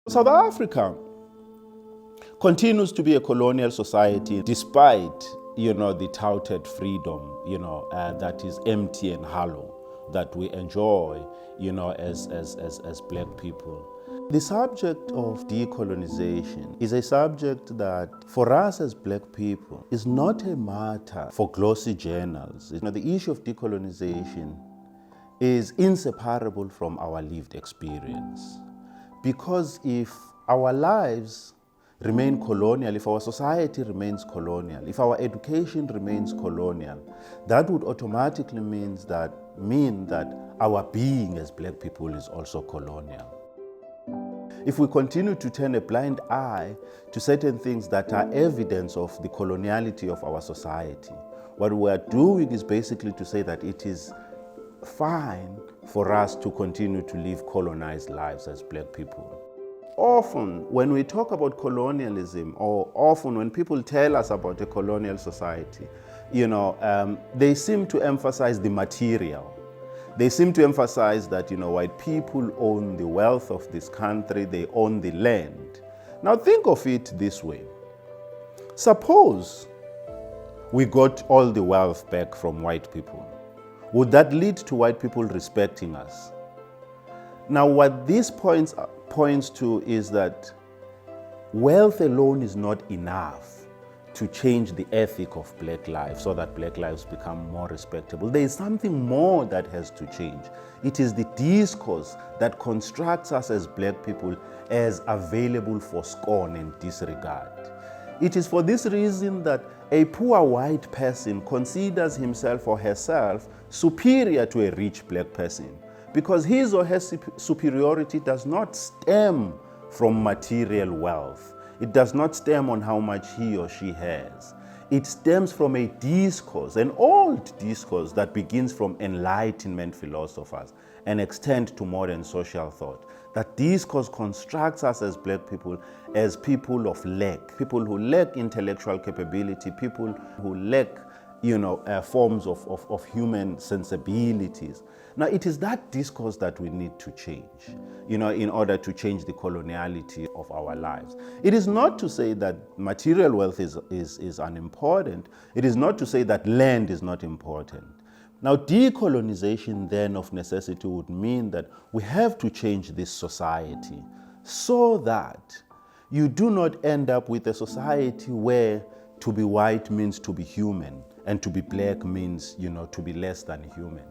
South Africa continues to be a colonial society despite, the touted freedom, that is empty and hollow that we enjoy, as black people. The subject of decolonization is a subject that, for us as black people, is not a matter for glossy journals. The issue of decolonization is inseparable from our lived experience. Because if our lives remain colonial, if our society remains colonial, if our education remains colonial, that would automatically mean that our being as black people is also colonial. If we continue to turn a blind eye to certain things that are evidence of the coloniality of our society, what we are doing is basically to say that it is fine for us to continue to live colonized lives as black people. Often, when we talk about colonialism, or often when people tell us about a colonial society, they seem to emphasize the material. They seem to emphasize that, white people own the wealth of this country, they own the land. Now think of it this way. Suppose we got all the wealth back from white people. Would that lead to white people respecting us? Now, what this points to is that wealth alone is not enough to change the ethic of black life so that black lives become more respectable. There is something more that has to change. It is the discourse that constructs us as black people as available for scorn and disregard. It is for this reason that a poor white person considers himself or herself superior to a rich black person, because his or her superiority does not stem from material wealth. It does not stem on how much he or she has. It stems from a discourse, an old discourse that begins from Enlightenment philosophers and extends to modern social thought. That discourse constructs us as black people as people of lack, people who lack intellectual capability, people who lack forms of human sensibilities. Now, it is that discourse that we need to change, in order to change the coloniality of our lives. It is not to say that material wealth is unimportant. It is not to say that land is not important. Now, decolonization then of necessity would mean that we have to change this society so that you do not end up with a society where to be white means to be human, and to be black means, to be less than human.